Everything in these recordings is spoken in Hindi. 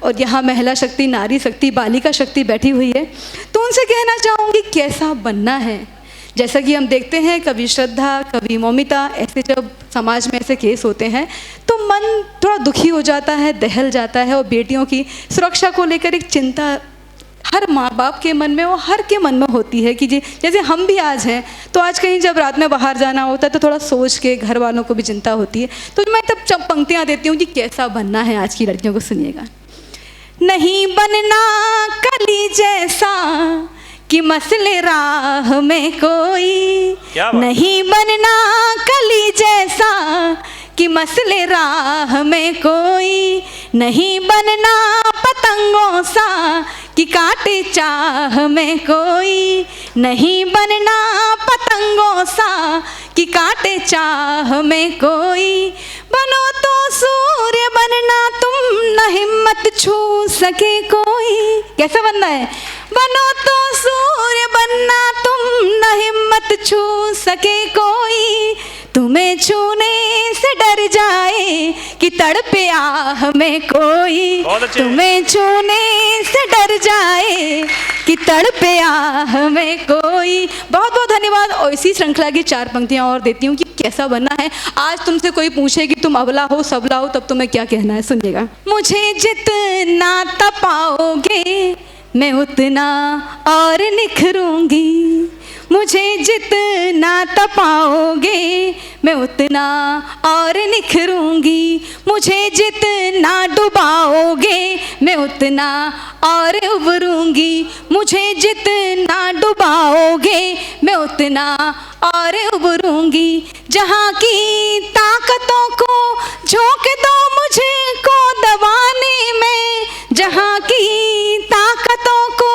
और यहाँ महिला शक्ति, नारी शक्ति, बालिका शक्ति बैठी हुई है, तो उनसे कहना चाहूँगी कैसा बनना है। जैसा कि हम देखते हैं कवि श्रद्धा, कवि मौमिता, ऐसे जब समाज में ऐसे केस होते हैं तो मन थोड़ा दुखी हो जाता है, दहल जाता है, और बेटियों की सुरक्षा को लेकर एक चिंता हर माँ बाप के मन में और हर के मन में होती है कि जी जैसे हम भी आज हैं, तो आज कहीं जब रात में बाहर जाना होता है तो थोड़ा सोच के घर वालों को भी चिंता होती है। तो मैं तब पंक्तियाँ देती हूँ कि कैसा बनना है आज की लड़कियों को, सुनिएगा। नहीं बनना कली जैसा कि मसले राह में कोई, नहीं बनना कली जैसा कि मसले राह में कोई, नहीं बनना पतंगों सा कि काटे चाह में कोई, नहीं बनना पतंगों सा कि काटे चाह में कोई। बनो तो सूर्य बनना तुम, न हिम्मत छू सके कोई। कैसा बनना है? बनो तो सूर्य बनना तुम, न हिम्मत छू सके कोई, तुम्हें छूने से डर जाए कि तड़पे आह में कोई, तुम्हें छूने से डर जाए कि तड़पे आह में कोई। बहुत बहुत धन्यवाद। और इसी श्रृंखला की 4 पंक्तियां और देती हूँ कि कैसा बनना है। आज तुमसे कोई पूछे कि तुम अबला हो सबला हो, तब तुम्हें क्या कहना है, सुनिएगा। मुझे जितना तपाओगे मैं उतना और निखरूंगी, मुझे जितना तपाओगे मैं उतना और निखरूंगी, मुझे जितना डुबाओगे मैं उतना और उभरूंगी, मुझे जितना डुबाओगे मैं उतना और उभरूंगी। जहाँ की ताकतों को झोंक दो मुझे को दबाने में, जहाँ की ताकतों को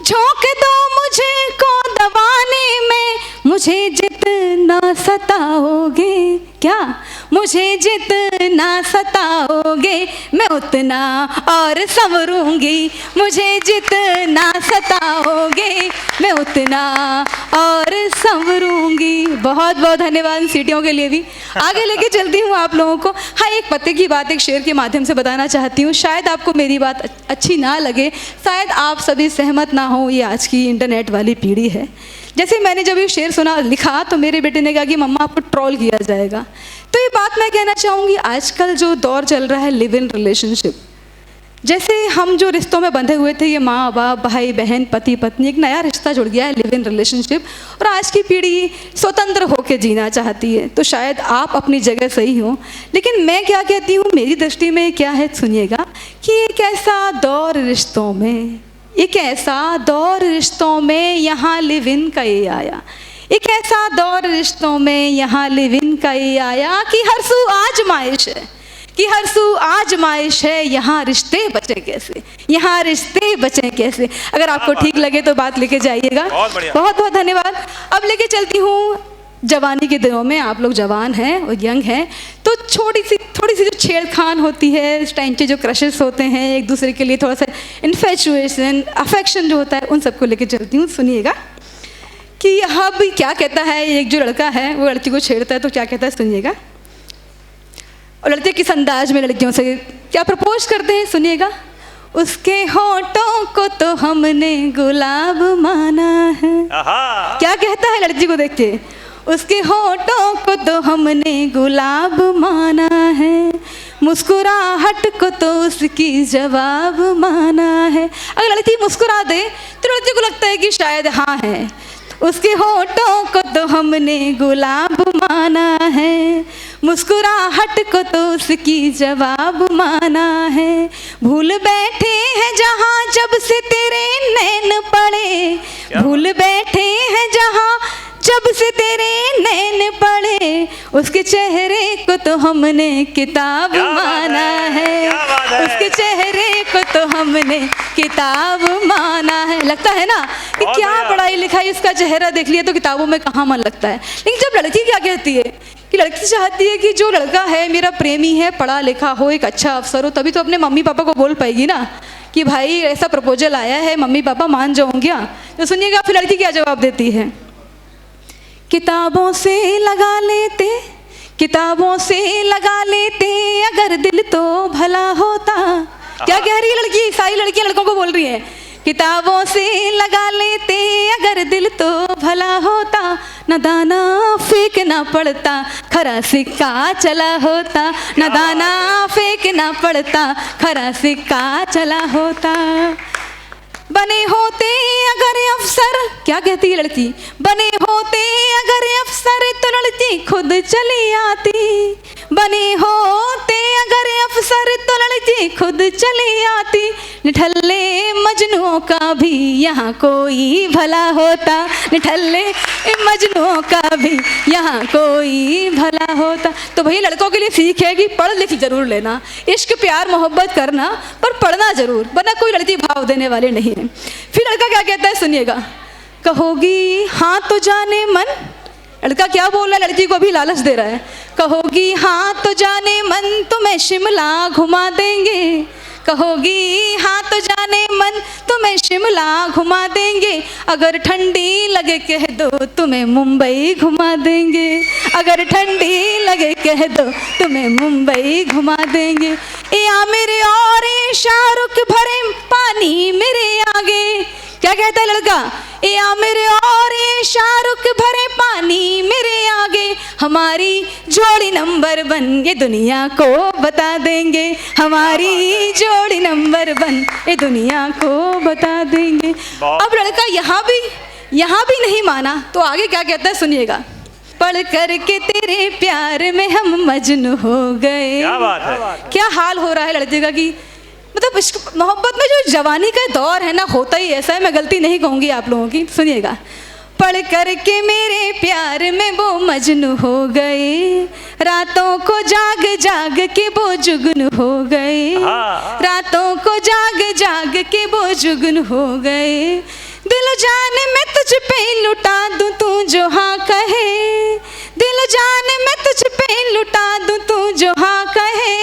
झोंक दो मुझे को दबाने में, मुझे जितना सताओगे, क्या मुझे जितना सताओगे मैं उतना और संवरूंगी, मुझे जितना सताओगे मैं उतना और संवरूंगी। बहुत बहुत धन्यवाद सीटियों के लिए भी। आगे लेके चलती हूँ आप लोगों को। हाँ, एक पते की बात एक शेर के माध्यम से बताना चाहती हूँ। शायद आपको मेरी बात अच्छी ना लगे, शायद आप सभी सहमत ना हो, ये आज की इंटरनेट वाली पीढ़ी है। जैसे मैंने जब ये शेर सुना लिखा तो मेरे बेटे ने कहा कि मम्मा आपको ट्रोल किया जाएगा। तो ये बात मैं कहना चाहूँगी, आजकल जो दौर चल रहा है लिव इन रिलेशनशिप, जैसे हम जो रिश्तों में बंधे हुए थे, ये माँ बाप, भाई बहन, पति पत्नी, एक नया रिश्ता जुड़ गया है लिव इन रिलेशनशिप, और आज की पीढ़ी स्वतंत्र होकर जीना चाहती है। तो शायद आप अपनी जगह सही हो, लेकिन मैं क्या कहती हूँ, मेरी दृष्टि में क्या है, सुनिएगा कि एक ऐसा दौर रिश्तों में, एक ऐसा दौर रिश्तों में यहाँ लिव इन का ये आया, एक ऐसा दौर रिश्तों में यहाँ लिव इन का ये आया कि हर सू आजमाइश है, कि हर सू आजमाइश है, यहाँ रिश्ते बचे कैसे, यहाँ रिश्ते बचे कैसे। अगर आपको ठीक लगे तो बात लेके जाइएगा। बहुत बहुत धन्यवाद। अब लेके चलती हूँ जवानी के दिनों में। आप लोग जवान हैं और यंग हैं, तो थोड़ी सी जो छेड़खान होती है, इस टाइम के जो क्रशेस होते हैं, एक दूसरे के लिए थोड़ा सा इन्फेचुएशन, अफेक्शन जो होता है, उन सबको लेके चलती हूँ। सुनिएगा कि अब क्या कहता है, एक जो लड़का है वो लड़की को छेड़ता है तो क्या कहता है, सुनिएगा। और लड़के किस अंदाज में लड़कियों से क्या प्रपोज करते हैं, सुनिएगा। उसके होठों को तो हमने गुलाब माना है। क्या कहता है लड़की को देख के, उसके होठों को तो हमने गुलाब माना है, मुस्कुराहट को तो उसकी जवाब माना है। अगर लड़की मुस्कुरा दे तो लड़की को लगता है कि शायद हाँ है। उसके होठों को तो हमने गुलाब माना है, मुस्कुराहट को तो उसकी जवाब माना है। भूल बैठे हैं जहाँ जब से तेरे नैन पड़े, भूल बैठे हैं जहाँ जब से तेरे नैन पड़े, उसके चेहरे को तो हमने किताब माना है, उसके चेहरे को तो हमने किताब माना है। लगता है ना कि क्या पढ़ाई लिखाई, उसका चेहरा देख लिया तो किताबों में कहाँ मन लगता है। लेकिन जब लड़की क्या कहती है कि लड़की चाहती है कि जो लड़का है मेरा प्रेमी है, पढ़ा लिखा हो, एक अच्छा अफसर हो, तभी तो अपने मम्मी पापा को बोल पाएगी ना कि भाई ऐसा प्रपोजल आया है, मम्मी पापा मान जाओगे। तो सुनिएगा फिर लड़की क्या जवाब देती है। किताबों से लगा लेते, किताबों से लगा लेते, अगर दिल तो भला होता, क्या कह रही है लड़की? सारी लड़कियां लड़कों को बोल रही हैं, किताबों से लगा लेते अगर दिल तो भला होता, न दाना फेंकना पड़ता, खरा सिक्का चला होता, न दाना फेंकना पड़ता, खरा सिक्का चला होता। बने होते अगर अफसर, क्या कहती है लड़की? बने होते अगर अफसर तो लड़की खुद चली आती, बने होते अगर अफसर तो लड़की खुद चली आती, निठल्ले मजनुओं का भी यहाँ कोई भला होता, निठल्ले मजनुओं का भी यहाँ कोई भला होता। तो भाई लड़कों के लिए सीख है कि पढ़ लिख जरूर लेना, इश्क प्यार मोहब्बत करना, पर पढ़ना जरूर, वरना कोई लड़की भाव देने वाली नहीं है। फिर लड़का क्या कहता है सुनिएगा, कहोगी हाँ तो जाने मन, लड़का क्या बोल रहा है? लड़की को भी लालच दे रहा है। कहोगी हाँ तो जाने मन तुम्हें शिमला घुमा देंगे, कहोगी हाँ तो जाने मन तुम्हें शिमला घुमा देंगे, अगर ठंडी लगे कह दो तुम्हें मुंबई घुमा देंगे, अगर ठंडी लगे कह दो तुम्हें मुंबई घुमा देंगे। ए आमिर और शाहरुख भरे पानी मेरे आगे, क्या कहता है लड़का? ए आमिर और शाहरुख भरे पानी मेरे आगे, हमारी जोड़ी नंबर 1 ये दुनिया को बता देंगे, हमारी जोड़ी नंबर 1 ये दुनिया को बता देंगे। अब लड़का यहाँ भी नहीं माना, तो आगे क्या कहता है सुनिएगा, पढ़ करके तेरे प्यार में हम मजनू हो गए। क्या बात है, क्या हाल हो रहा है लड़के का कि मतलब इश्क मोहब्बत में जो जवानी का दौर है ना, होता ही ऐसा है। मैं गलती नहीं कहूँगी आप लोगों की, सुनिएगा। पढ़ करके मेरे प्यार में वो मजनू हो गए, रातों को जाग जाग के वो जुगनू हो गए, रातों को जाग जाग के वो जुगनू हो गए, दिल जान मैं तुझ पे लुटा दूं तू जो हाँ कहे, दिल जान मैं तुझ पे लुटा दूं तू जो हाँ कहे,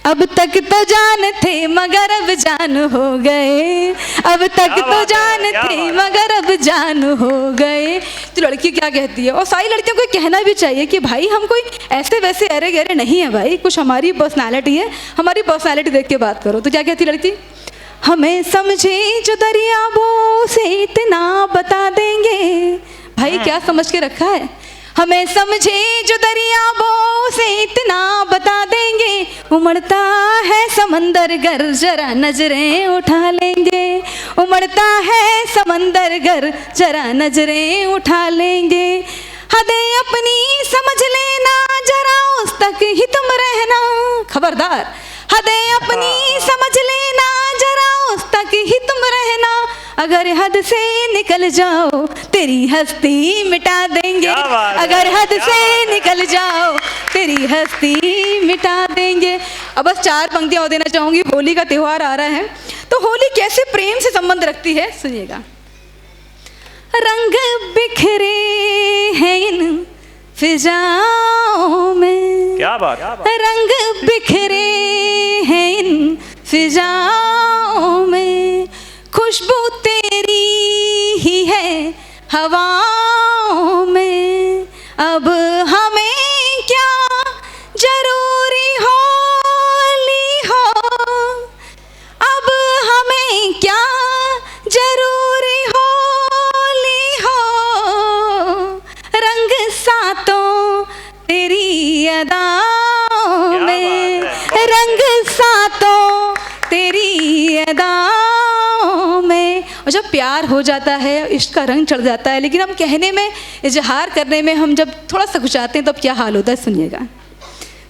अब तक तो जान थे मगर अब जान हो गए, अब तक तो जान थे मगर अब जान हो गए। तो लड़की क्या कहती है, और सारी लड़कियों को कहना भी चाहिए कि भाई हम कोई ऐसे वैसे अरे गहरे नहीं है भाई, कुछ हमारी पर्सनालिटी है, हमारी पर्सनालिटी देख के बात करो। तो क्या कहती लड़की, हमें समझे जो दरिया वो से इतना बता देंगे, भाई क्या समझ के रखा है, हमें समझे जो दरिया वो से इतना बता देंगे, उमड़ता है समंदर गर जरा नजरें उठा लेंगे, उमड़ता है समंदर गर जरा नजरें उठा लेंगे, हदें अपनी समझ लेना जरा उस तक ही तुम रहना, खबरदार, हदें अपनी समझ लेना जरा उस तक ही तुम रहना, अगर हद से निकल जाओ तेरी हस्ती मिटा देंगे, अगर हद से निकल जाओ तेरी हस्ती मिटा देंगे। अब बस 4 पंक्तियां और देना चाहूंगी। होली का त्योहार आ रहा है, तो होली कैसे प्रेम से संबंध रखती है सुनिएगा। रंग बिखरे हैं इन फिजाओं में, क्या बात, रंग बिखरे हैं इन फिजाओं में, खुशबू तेरी ही है हवाओं में, अब हमें क्या जरूरी होली हो, अब हमें क्या जरूरी होली हो, रंग सातों तेरी अदाओं में, रंग सातों तेरी अदाओं में। और जब प्यार हो जाता है, इश्क का रंग चढ़ जाता है, लेकिन हम कहने में, इजहार करने में हम जब थोड़ा सा गुस्साते हैं, तब क्या हाल होता है सुनिएगा।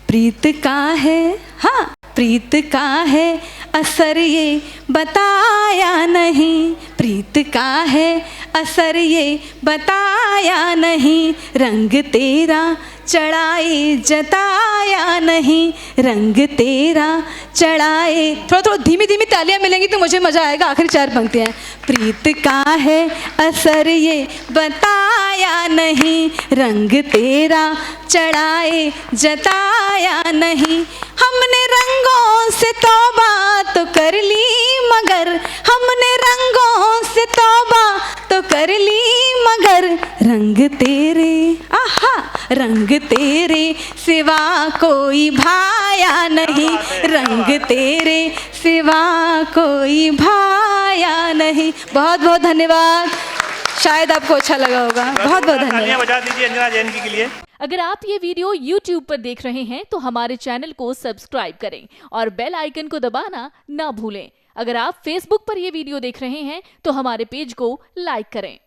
प्रीत का है, हाँ प्रीत का है असर ये बताया नहीं, प्रीत का है असर ये बताया नहीं, रंग तेरा चढ़ाए जताया नहीं, रंग तेरा चढ़ाए। थोड़ा धीमी धीमी तालियां मिलेंगी तो मुझे मज़ा आएगा। आखिरी 4 पंक्तियाँ। प्रीत का है असर ये बताया नहीं, रंग तेरा चढ़ाए जताया नहीं, हमने रंगों से तौबा तो कर ली मगर, हमने रंगों से तौबा तो कर ली मगर, रंग तेरे, आहा, रंग तेरे सिवा कोई भाया नहीं, रंग तेरे सिवा कोई भाया नहीं। बहुत बहुत धन्यवाद, शायद आपको अच्छा लगा होगा। बहुत बहुत धन्यवाद। बजा दीजिए अंजना जैन के लिए। अगर आप ये वीडियो YouTube पर देख रहे हैं तो हमारे चैनल को सब्सक्राइब करें और बेल आइकन को दबाना ना भूलें। अगर आप Facebook पर ये वीडियो देख रहे हैं तो हमारे पेज को लाइक करें।